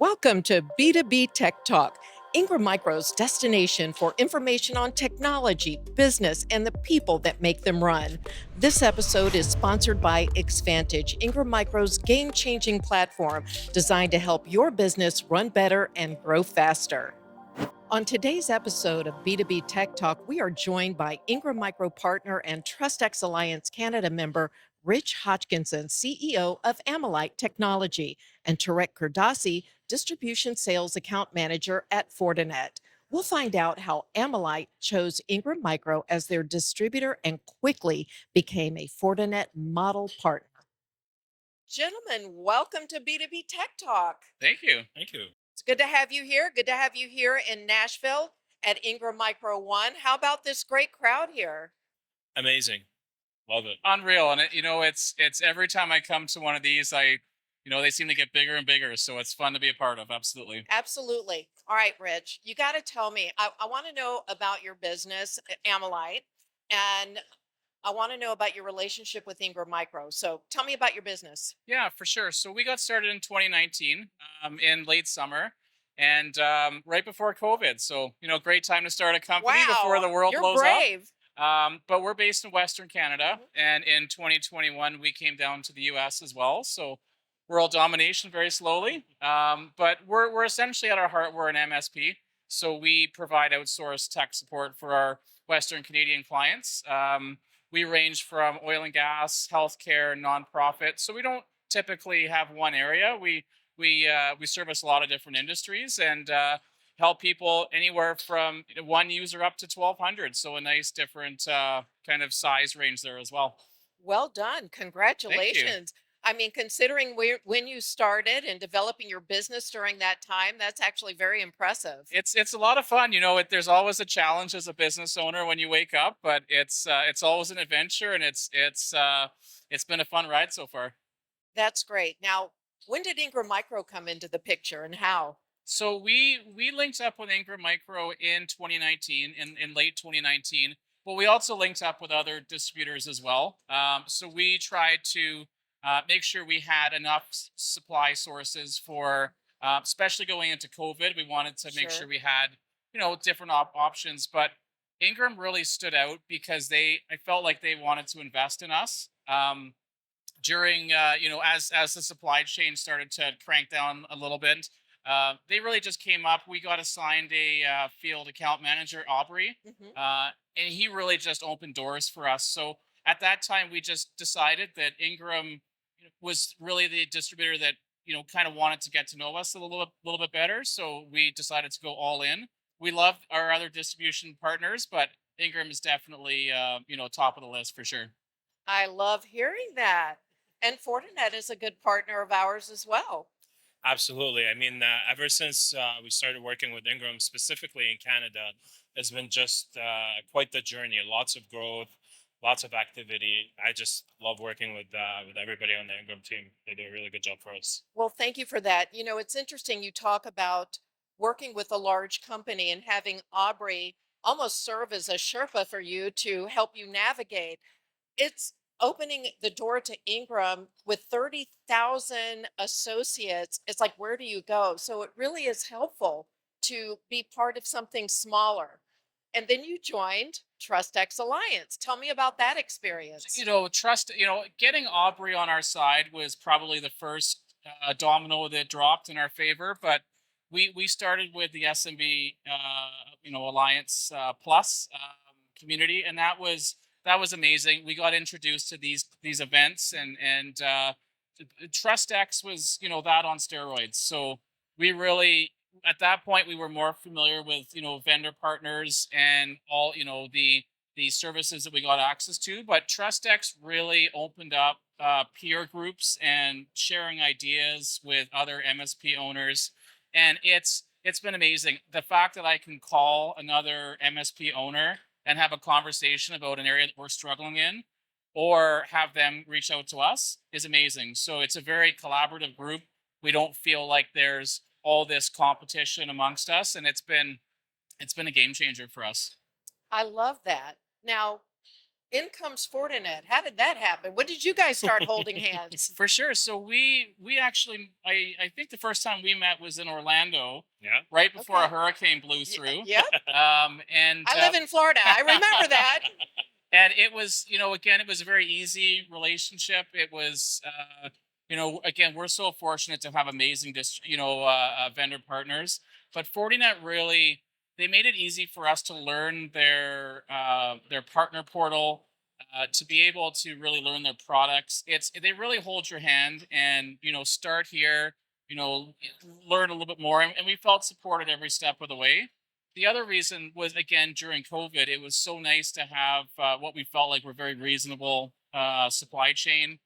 Welcome to B2B Tech Talk, Ingram Micro's destination for information on technology, business, and the people that make them run. This episode is sponsored by Xvantage, Ingram Micro's game changing platform designed to help your business run better and grow faster. On today's episode of B2B Tech Talk, we are joined by Ingram Micro partner and TrustX Alliance Canada member Rich Hodgkinson, CEO of Ammolite Technology, and Tarek Kurdasi, Distribution Sales Account Manager at Fortinet. We'll find out how Ammolite chose Ingram Micro as their distributor and quickly became a Fortinet model partner. Gentlemen, welcome to B2B Tech Talk. Thank you. Thank you. It's good to have you here. Good to have you here in Nashville at Ingram Micro One. How about this great crowd here? Amazing. Love it. Unreal. And it's every time I come to one of these, they seem to get bigger and bigger. So it's fun to be a part of. Absolutely. Absolutely. All right, Rich, you got to tell me. I want to know about your business, Ammolite, and I want to know about your relationship with Ingram Micro. So tell me about your business. Yeah, for sure. So we got started in 2019 in late summer and right before COVID. So, great time to start a company before the Wow, world you're blows up. brave. But we're based in Western Canada. Mhm. And in 2021, we came down to the US as well. So world domination very slowly. But we're essentially at our heart, we're an MSP. So we provide outsourced tech support for our Western Canadian clients. We range from oil and gas, healthcare, nonprofit. So we don't typically have one area. We service a lot of different industries and help people anywhere from one user up to 1,200. So a nice different kind of size range there as well. Well done. Thank you. Congratulations. I mean, considering when you started and developing your business during that time, that's actually very impressive. It's a lot of fun. There's always a challenge as a business owner when you wake up, but it's always an adventure, and it's been a fun ride so far. That's great. Now, when did Ingram Micro come into the picture and how? So we linked up with Ingram Micro in 2019, in late 2019, but we also linked up with other distributors as well. So we tried to make sure we had enough supply sources for, especially going into COVID. We wanted to make sure Sure. we had different options, but Ingram really stood out because I felt like they wanted to invest in us. During as the supply chain started to crank down a little bit, they really just came up. We got assigned a field account manager, Aubrey, Hmm. and he really just opened doors for us. So at that time we just decided that Ingram was really the distributor that kind of wanted to get to know us a little bit better. So we decided to go all in. We love our other distribution partners, but Ingram is definitely top of the list for sure. I love hearing that. And Fortinet is a good partner of ours as well. Absolutely. I mean, ever since we started working with Ingram, specifically in Canada, it's been just quite the journey. Lots of growth, lots of activity. I just love working with everybody on the Ingram team. They do a really good job for us. Well, thank you for that. It's interesting you talk about working with a large company and having Aubrey almost serve as a Sherpa for you to help you navigate. It's opening the door to Ingram with 30,000 associates. It's like, where do you go? So it really is helpful to be part of something smaller. And then you joined TrustX Alliance. Tell me about that experience. Getting Aubrey on our side was probably the first domino that dropped in our favor. But we started with the SMB Alliance Plus community, and that was amazing. We got introduced to these events, and TrustX was that on steroids. So we really, at that point, we were more familiar with vendor partners and all the services that we got access to. But TrustX really opened up peer groups and sharing ideas with other MSP owners, and it's been amazing. The fact that I can call another MSP owner and have a conversation about an area that we're struggling in, or have them reach out to us, is amazing. So it's a very collaborative group. We don't feel like there's all this competition amongst us, and it's been a game changer for us. I love that. Now, In comes Fortinet. How did that happen? When did you guys start holding hands? For sure. So we actually I think the first time we met was in Orlando, Yeah. right before a Okay. hurricane blew through. Yep. And I live in Florida. I remember that. and it was, again, it was a very easy relationship. It was, again, we're so fortunate to have amazing vendor partners. But Fortinet really, they made it easy for us to learn their partner portal, to be able to really learn their products. They really hold your hand and, start here, you know learn a little bit more, and we felt supported every step of the way. The other reason was, again, during COVID, it was so nice to have what we felt like were very reasonable supply chain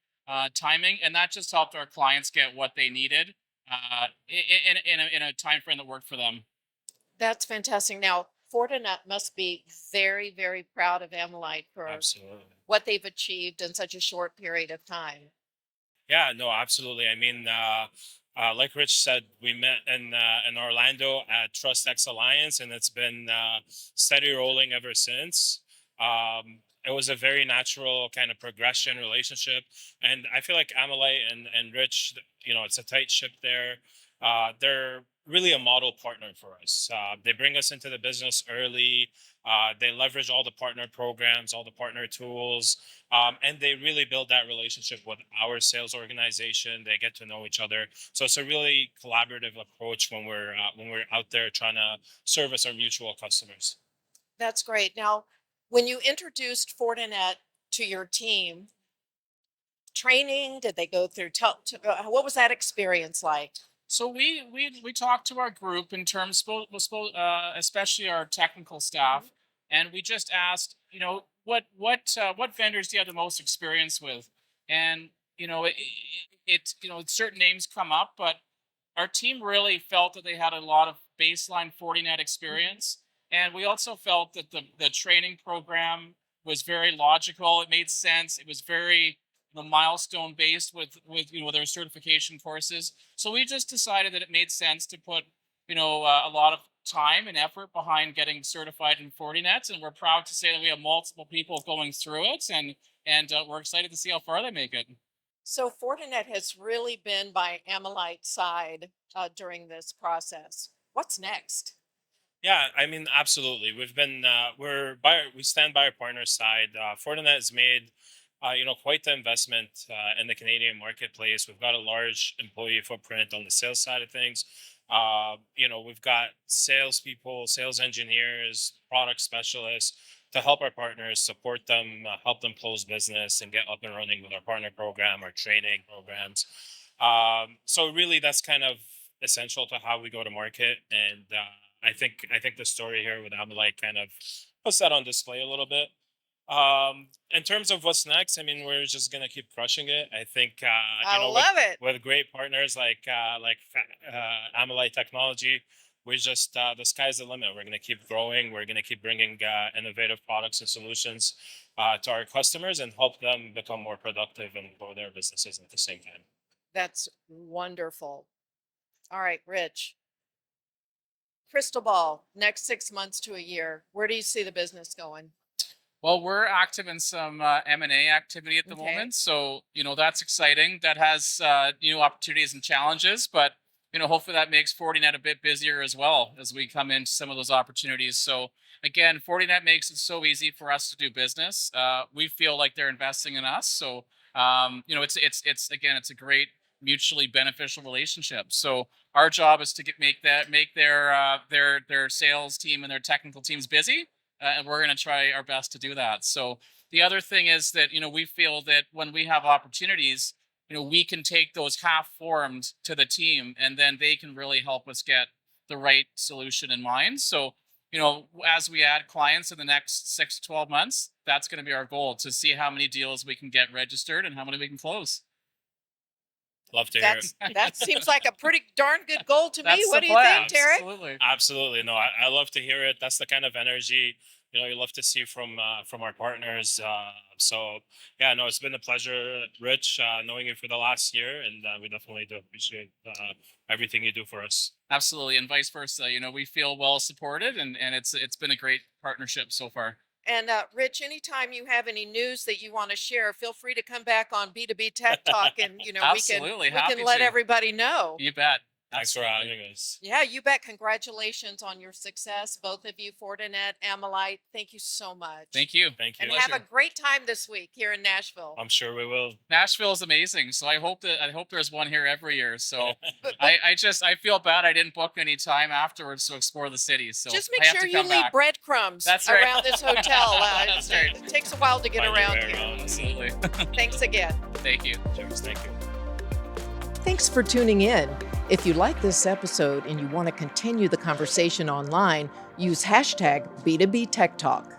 timing, and that just helped our clients get what they needed in a time frame that worked for them. That's fantastic. Now, Fortinet must be very, very proud of Ammolite for Absolutely. what they've achieved in such a short period of time. Yeah, no, absolutely. I mean, like Rich said, we met in Orlando at Trust X Alliance, and it's been steady rolling ever since. It was a very natural kind of progression relationship, and I feel like Ammolite and Rich, it's a tight ship there. They're really a model partner for us. They bring us into the business early. They leverage all the partner programs, all the partner tools, and they really build that relationship with our sales organization. They get to know each other, so it's a really collaborative approach when we're out there trying to service our mutual customers. That's great. Now, when you introduced Fortinet to your team, training, did they go through, what was that experience like? So we talked to our group in terms, especially our technical staff, and we just asked, what vendors do you have the most experience with? And certain names come up, but our team really felt that they had a lot of baseline Fortinet experience, and we also felt that the training program was very logical. It made sense. It was very milestone based with their certification courses. So we just decided that it made sense to put a lot of time and effort behind getting certified in Fortinet, and we're proud to say that we have multiple people going through it, and we're excited to see how far they make it. So Fortinet has really been by Ammolite's side during this process. What's next? Yeah, I mean, absolutely. We stand by our partner side. Fortinet has made, quite the investment in the Canadian marketplace. We've got a large employee footprint on the sales side of things. We've got salespeople, sales engineers, product specialists to help our partners, support them, help them close business, and get up and running with our partner program, our training programs. So really, that's kind of essential to how we go to market, and I think the story here with Ammolite kind of puts that on display a little bit. In terms of what's next, I mean, we're just gonna keep crushing it. I think I love it. with great partners like Ammolite Technology, we just the sky's the limit. We're gonna keep growing. We're gonna keep bringing innovative products and solutions to our customers and help them become more productive and grow their businesses at the same time. That's wonderful. All right, Rich. Crystal ball, next 6 months to a year. Where do you see the business going? Well, we're active in some M&A activity at the Okay. moment, so that's exciting. That has new opportunities and challenges, but hopefully that makes Fortinet a bit busier as well as we come into some of those opportunities. So again, Fortinet makes it so easy for us to do business. We feel like they're investing in us, so it's a great mutually beneficial relationship. So our job is to make their sales team and their technical teams busy, and we're going to try our best to do that. So the other thing is that we feel that when we have opportunities, we can take those half formed to the team, and then they can really help us get the right solution in mind. So as we add clients in the next 6 to 12 months, that's going to be our goal, to see how many deals we can get registered and how many we can close. Love to hear it. That seems like a pretty darn good goal to me. That's What the do you think, plan. Tarek? Absolutely. Absolutely. No, I love to hear it. That's the kind of energy, you love to see from our partners. So yeah, no, it's been a pleasure, Rich, knowing you for the last year, and we definitely do appreciate everything you do for us. Absolutely, and vice versa. We feel well supported, and it's been a great partnership so far. And Rich, anytime you have any news that you want to share, feel free to come back on B2B Tech Talk, and Absolutely, we can happy let to. everybody know. You bet. Thanks for Absolutely. having us. Yeah, you bet. Congratulations on your success, both of you, Fortinet, Ammolite. Thank you so much. Thank you. Thank you. And have a Pleasure. great time this week here in Nashville. I'm sure we will. Nashville is amazing, so I hope there's one here every year. So But I feel bad I didn't book any time afterwards to explore the city. So just I make have sure to you come leave back. breadcrumbs That's right. around this hotel. That's right. It takes a while to get Find your around way here. around. Absolutely. Thanks again. Thank you. Cheers. Thank you. Thanks for tuning in. If you like this episode and you want to continue the conversation online, use hashtag B2B Tech Talk.